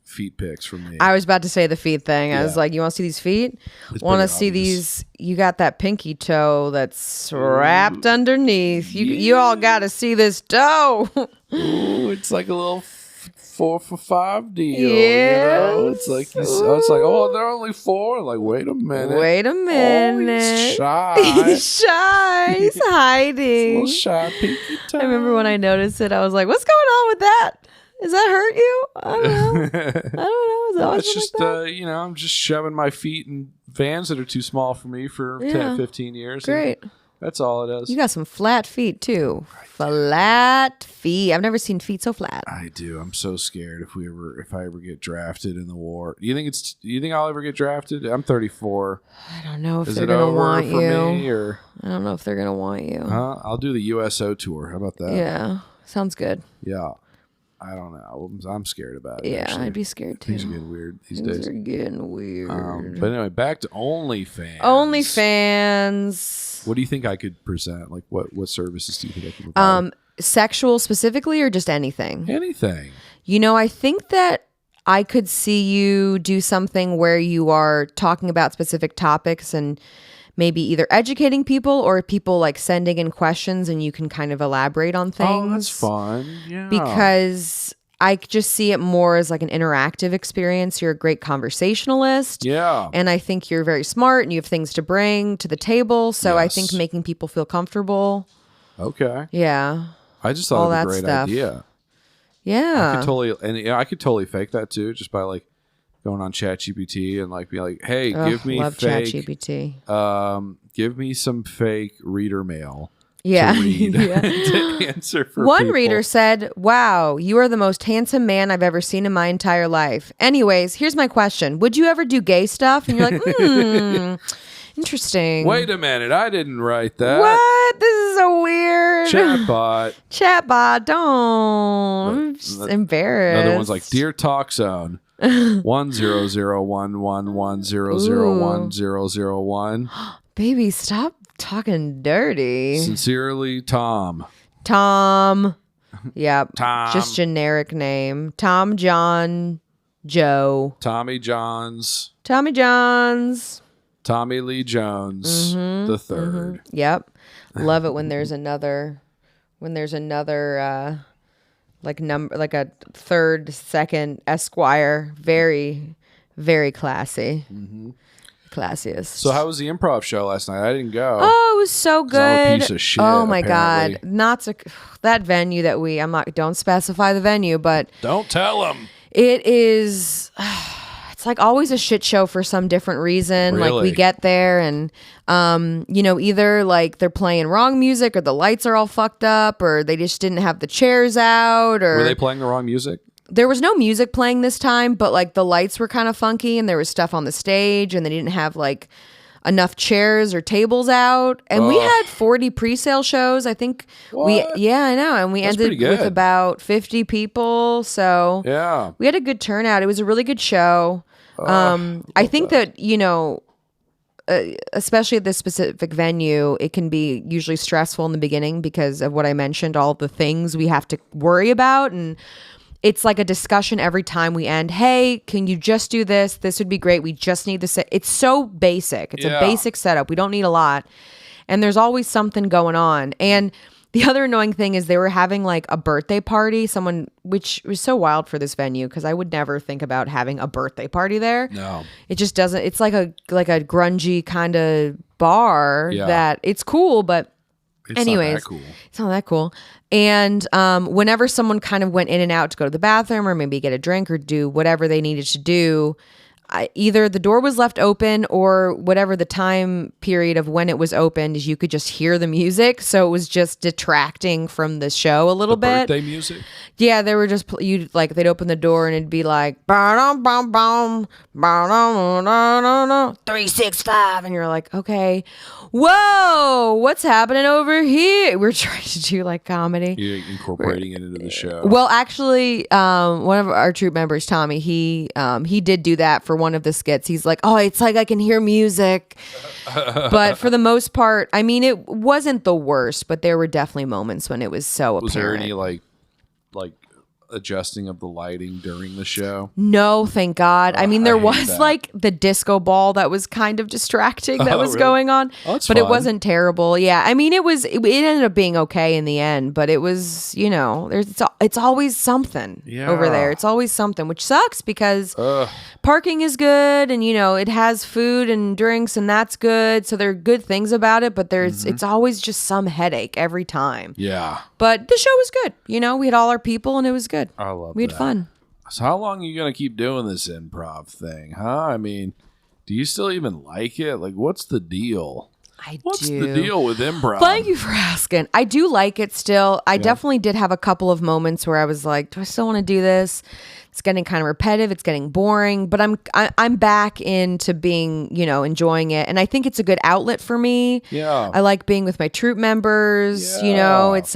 feet pics from me. I was about to say the feet thing. I was like, you want to see these feet? Want to see these? You got that pinky toe that's wrapped underneath. You all got to see this toe. Ooh, it's like a little 4 for $5 deal. Yes. It's like oh, they're only 4. Like, wait a minute. Oh, he's shy. He's shy. He's hiding. Little shy pinky toe. I remember when I noticed it, I was like, what's going on with that? Does that hurt you? I don't know. Is it always It's just like that? I'm just shoving my feet in vans that are too small for me for 10, 15 years. Great. That's all it is. You got some flat feet too. Flat feet. I've never seen feet so flat. I do. I'm so scared if I ever get drafted in the war. Do you think I'll ever get drafted? I'm 34. I don't know if they're gonna want you. I don't know if they're gonna want you. I'll do the USO tour. How about that? Yeah, sounds good. Yeah. I don't know. I'm scared about it. Yeah, actually. I'd be scared too. Things are getting weird these days. Things are getting weird. But anyway, back to OnlyFans. OnlyFans. What do you think I could present? Like, what services do you think I could provide? Sexual specifically, or just anything? Anything. I think that I could see you do something where you are talking about specific topics and maybe either educating people or people like sending in questions and you can kind of elaborate on things. Oh, that's fun. Yeah. Because I just see it more as like an interactive experience. You're a great conversationalist. Yeah. And I think you're very smart and you have things to bring to the table. So I think making people feel comfortable. Okay. Yeah. I just thought it was a great idea. Yeah. I could totally fake that too, just by like going on ChatGPT and like be like, hey, give me fake ChatGPT. Give me some fake reader mail. Yeah. To read to answer for One people. reader said, wow, you are the most handsome man I've ever seen in my entire life. Anyways, here's my question. Would you ever do gay stuff? And you're like, interesting. Wait a minute. I didn't write that. What? This is so weird. Chatbot. Don't. I'm just embarrassed. Another one's like, Dear Talk Zone. 1001110010001. Baby, stop talking dirty. Sincerely, Tom. Yep. Tom. Just generic name. Tom, John, Joe. Tommy Johns. Tommy Lee Jones the third. Yep. Love it when there's another like a third, second Esquire. Very, very classy. Classiest. So how was the improv show last night? I didn't go. Oh, it was so good. I'm a piece of shit, oh my apparently. God. That venue that don't specify the venue, but don't tell them. It is, it's like always a shit show for some different reason. Really? Like we get there and, either like they're playing wrong music or the lights are all fucked up or they just didn't have the chairs out or. Were they playing the wrong music? There was no music playing this time, but like the lights were kind of funky and there was stuff on the stage and they didn't have like enough chairs or tables out. And we had 40 pre-sale shows. I think I know. And we ended with about 50 people. So yeah, we had a good turnout. It was a really good show. I think that, especially at this specific venue, it can be usually stressful in the beginning because of what I mentioned, all the things we have to worry about. And it's like a discussion every time we end. Hey, can you just do this? This would be great. We just need this. It's so basic. It's a basic setup. We don't need a lot. And there's always something going on. And the other annoying thing is they were having like a birthday party, which was so wild for this venue because I would never think about having a birthday party there. No. It just doesn't. It's like a grungy kind of bar that it's cool, but anyways, it's not that cool. And whenever someone kind of went in and out to go to the bathroom or maybe get a drink or do whatever they needed to do, either the door was left open or whatever the time period of when it was opened, you could just hear the music. So it was just detracting from the show a little bit. Birthday music? Yeah, they were just, they'd open the door and it'd be like, 365. And you're like, okay, whoa, what's happening over here? We're trying to do like comedy. You're incorporating it into the show. Well, actually, one of our troupe members, Tommy, he did do that for one of the skits. He's like, oh, it's like I can hear music. But for the most part, I mean, it wasn't the worst, but there were definitely moments when it was so apparent. Was there any like adjusting of the lighting during the show? No, thank God. I mean, there was like the disco ball that was kind of distracting that was going on, but fun. It wasn't terrible. Yeah, I mean, it ended up being okay in the end, but it was, it's always something over there. It's always something, which sucks because parking is good and it has food and drinks and that's good. So there are good things about it, but it's always just some headache every time. Yeah. But the show was good. We had all our people and it was good. I love We had fun. So how long are you going to keep doing this improv thing, huh? I mean, do you still even like it? Like, what's the deal? What's the deal with improv? Thank you for asking. I do like it still. I definitely did have a couple of moments where I was like, do I still want to do this? It's getting kind of repetitive. It's getting boring, but I'm back into being, enjoying it. And I think it's a good outlet for me. Yeah. I like being with my troupe members. Yeah. It's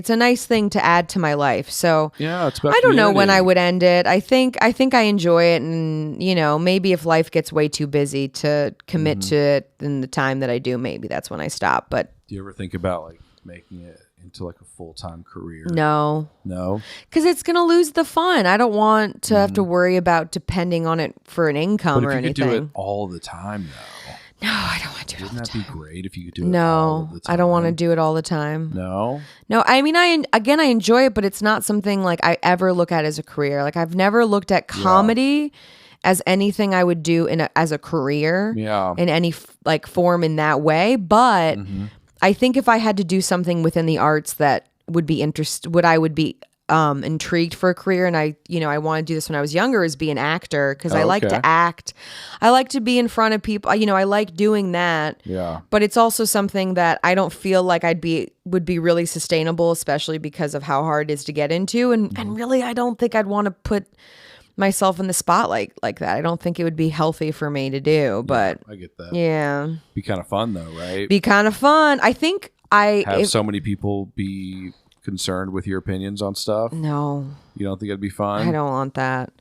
a nice thing to add to my life. So yeah, it's about I don't community. know when I would end it. I think I enjoy it. And, maybe if life gets way too busy to commit to it in the time that I do, maybe that's when I stop. But do you ever think about like making it into like a full-time career? No, because it's gonna lose the fun. I don't want to have to worry about depending on it for an income or anything. But if you could do it all the time, though. No, I don't want to do it all the time. Wouldn't that be great if you could do it all the time? I don't want to do it all the time. No, I mean, I enjoy it, but it's not something like I ever look at as a career. Like I've never looked at comedy as anything I would do as a career in any form in that way. But I think if I had to do something within the arts that would be I would be intrigued for a career, and I want to do this when I was younger, is be an actor because I like to act. I like to be in front of people. I like doing that. Yeah. But it's also something that I don't feel like would be really sustainable, especially because of how hard it is to get into, and really I don't think I'd want to put myself in the spotlight like that. I don't think it would be healthy for me to do, but I get that. Yeah. Be kind of fun though, right? Be kind of fun. I think so many people be concerned with your opinions on stuff. No. You don't think it'd be fun? I don't want that.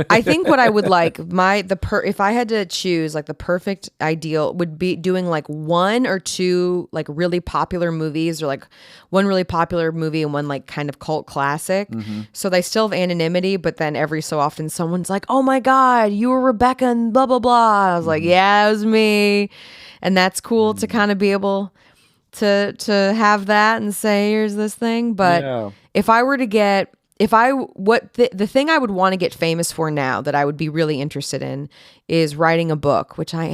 I think what I would like, if I had to choose, like the perfect ideal would be doing like one or two like really popular movies, or like one really popular movie and one like kind of cult classic. So they still have anonymity, but then every so often someone's like, oh my God, you were Rebecca and blah, blah, blah. I was like, yeah, it was me. And that's cool to kind of be able to have that and say, here's this thing. But if I were to get, the thing I would want to get famous for now that I would be really interested in is writing a book, which I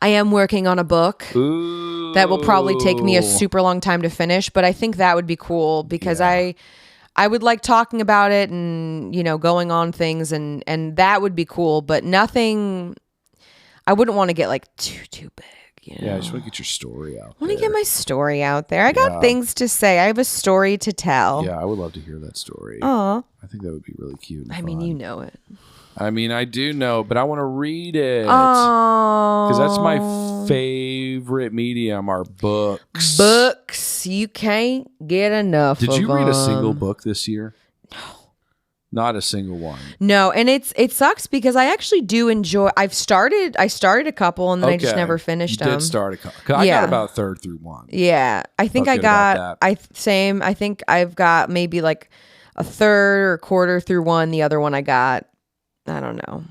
am working on a book. Ooh. That will probably take me a super long time to finish, but I think that would be cool because I would like talking about it and, going on things and that would be cool, but nothing, I wouldn't want to get like too big. Yeah, I just want to get your story out. I want to get my story out there. I got things to say. I have a story to tell. Yeah, I would love to hear that story. Aw. I think that would be really cute. I mean, you know it. I mean, I do know, but I want to read it. Oh. Because that's my favorite medium, are books. Books. You can't get enough of them. Did you read a single book this year? No. Not a single one. No, and it sucks because I actually do enjoy. I started a couple and then I just never finished them. You did start a couple. I got about a third through one. Yeah, I think I got. I think I've got maybe like a third or quarter through one. The other one I got, I don't know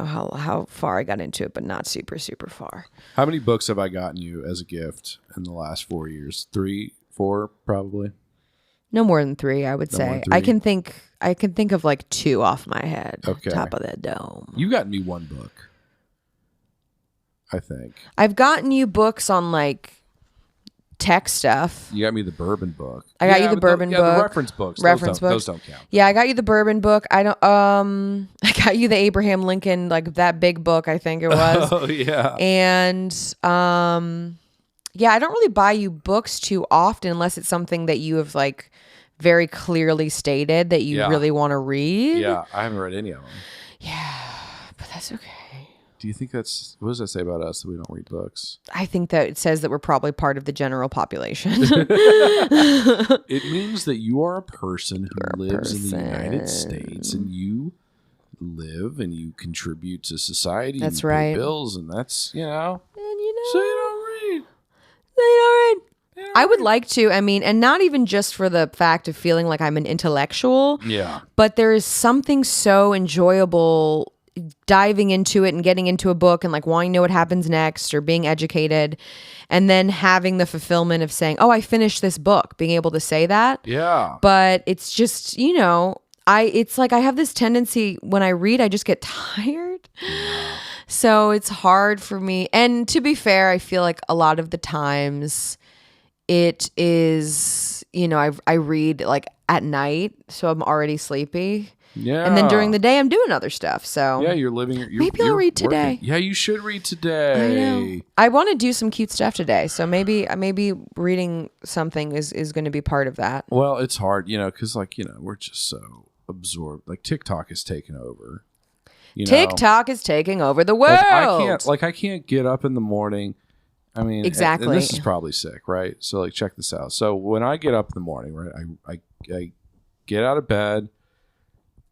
how far I got into it, but not super, super far. How many books have I gotten you as a gift in the last 4 years? 3, 4, probably. No more than 3, I would say. I can think of like 2 off my head. Okay. Top of the dome. You got me 1 book, I think. I've gotten you books on like tech stuff. You got me the bourbon book. I got you the bourbon book. The reference books. Those don't count. Yeah, I got you the bourbon book. I got you the Abraham Lincoln, like that big book, I think it was. Oh yeah. And yeah, I don't really buy you books too often unless it's something that you have like very clearly stated that you really want to read. Yeah, I haven't read any of them. Yeah, but that's okay. Do you think what does that say about us that we don't read books? I think that it says that we're probably part of the general population. It means that you are a person who lives in the United States and you live and you contribute to society. That's and you right. Pay bills, and that's, And so you don't read. I would like to, and not even just for the fact of feeling like I'm an intellectual. Yeah. But there is something so enjoyable diving into it and getting into a book and like wanting to know what happens next or being educated and then having the fulfillment of saying, oh, I finished this book, being able to say that. Yeah. But it's just, it's like I have this tendency when I read, I just get tired. Yeah. So it's hard for me. And to be fair, I feel like a lot of the times it is, I read like at night, so I'm already sleepy. Yeah. And then during the day, I'm doing other stuff. So yeah, you're living. Maybe I'll read today. Working. Yeah, you should read today. I know. I want to do some cute stuff today. So maybe reading something is going to be part of that. Well, it's hard, because we're just so absorbed. Like TikTok is taking over. TikTok is taking over the world. I can't get up in the morning. Exactly. And this is probably sick, right? So check this out. So when I get up in the morning, right, I get out of bed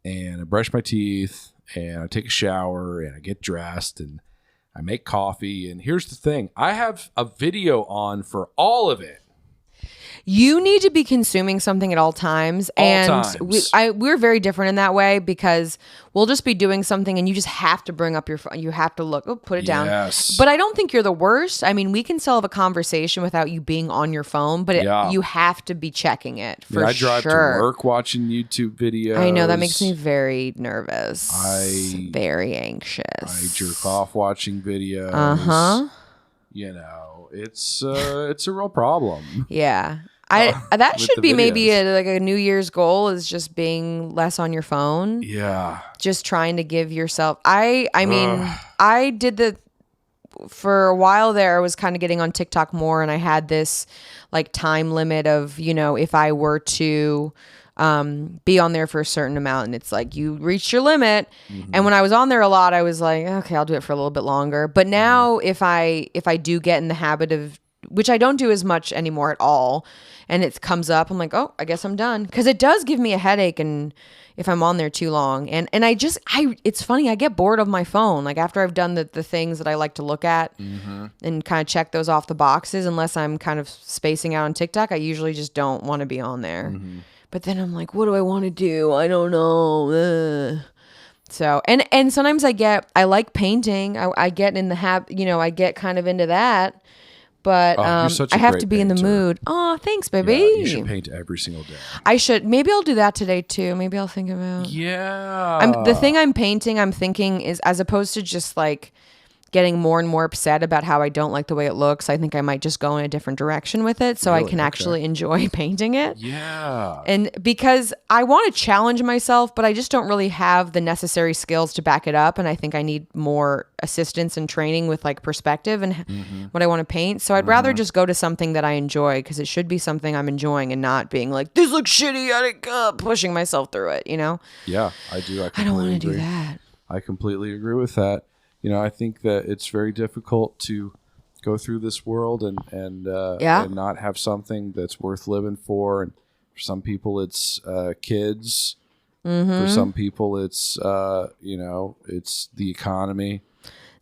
and I brush my teeth and I take a shower and I get dressed and I make coffee. And here's the thing. I have a video on for all of it. You need to be consuming something at all times. We're very different in that way because we'll just be doing something and you just have to bring up your phone. You have to look, put it down. Yes. But I don't think you're the worst. We can still have a conversation without you being on your phone, but you have to be checking it for sure. I drive to work watching YouTube videos. I know, that makes me very nervous. Very anxious. I jerk off watching videos. Uh-huh. It's a real problem. Yeah. That should be maybe a New Year's goal is just being less on your phone. Yeah. Just trying to give yourself. I did for a while there, I was kind of getting on TikTok more and I had this like time limit of, if I were to be on there for a certain amount and it's like you reached your limit. Mm-hmm. And when I was on there a lot, I was like, okay, I'll do it for a little bit longer. But now if I do get in the habit of, which I don't do as much anymore at all, and it comes up, I'm like, oh, I guess I'm done. Because it does give me a headache and if I'm on there too long. And it's funny, I get bored of my phone. Like after I've done the things that I like to look at and kind of check those off the boxes, unless I'm kind of spacing out on TikTok, I usually just don't want to be on there. Mm-hmm. But then I'm like, what do I want to do? I don't know. So, and sometimes I like painting. I get in the I get kind of into that. But I have to be in the mood. Oh, thanks, baby. Yeah, you should paint every single day. I should. Maybe I'll do that today too. Maybe I'll think about. Yeah. The thing I'm painting, I'm thinking is, as opposed to just like getting more and more upset about how I don't like the way it looks, I think I might just go in a different direction with it so I can actually enjoy painting it. Yeah. And because I want to challenge myself, but I just don't really have the necessary skills to back it up. And I think I need more assistance and training with like perspective and what I want to paint. So I'd rather just go to something that I enjoy because it should be something I'm enjoying and not being like, this looks shitty, pushing myself through it, Yeah, I do. I don't want to do that. I completely agree with that. I think that it's very difficult to go through this world and not have something that's worth living for. And for some people, it's kids. Mm-hmm. For some people, it's it's the economy.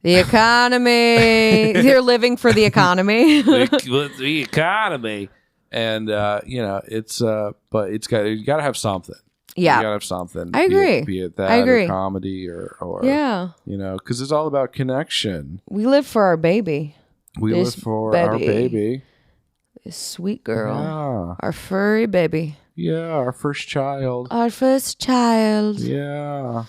The economy. They're living for the economy. the economy, and it's but you got to have something. Yeah. You gotta have something. I agree. Be it that I agree. or comedy or yeah. Because it's all about connection. We live for our baby. We live for our baby. This sweet girl. Yeah. Our furry baby. Yeah, our first child. Our first child. Yeah.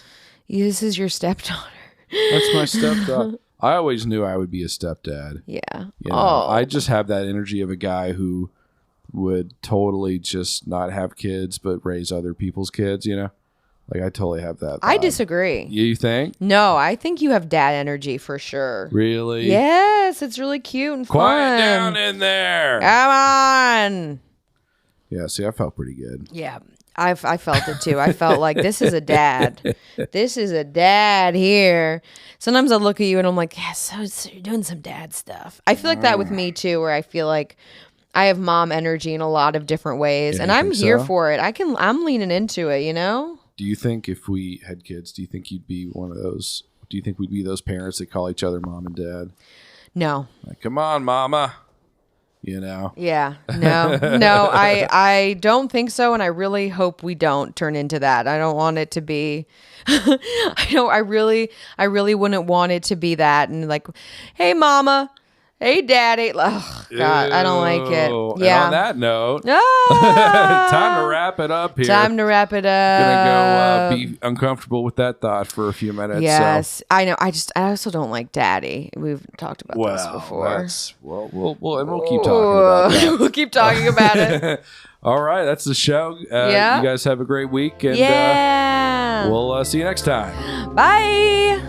This is your stepdaughter. That's my stepdaughter. I always knew I would be a stepdad. Yeah. I just have that energy of a guy who would totally just not have kids but raise other people's kids, Like, I totally have that vibe. I disagree. You think? No, I think you have dad energy for sure. Really? Yes, it's really cute and fun. Quiet down in there. Come on. Yeah, see, I felt pretty good. Yeah, I felt it too. I felt like this is a dad. This is a dad here. Sometimes I look at you and I'm like, yes, so you're doing some dad stuff. I feel like that with me too, where I feel like I have mom energy in a lot of different ways, and I'm here for it. I'm leaning into it, Do you think if we had kids, do you think you'd be one of those? Do you think we'd be those parents that call each other mom and dad? No. Like, come on, mama. Yeah. No, I don't think so. And I really hope we don't turn into that. I don't want it to be, I really wouldn't want it to be that. And like, hey mama, hey daddy. Oh God, I don't like it. Yeah. And on that note, ah! time to wrap it up here. Time to wrap it up. Gonna go be uncomfortable with that thought for a few minutes. Yes, so. I know. I also don't like daddy. We've talked about this before. We'll keep talking about that. We'll keep talking about it. All right, that's the show. You guys have a great week, and we'll see you next time. Bye.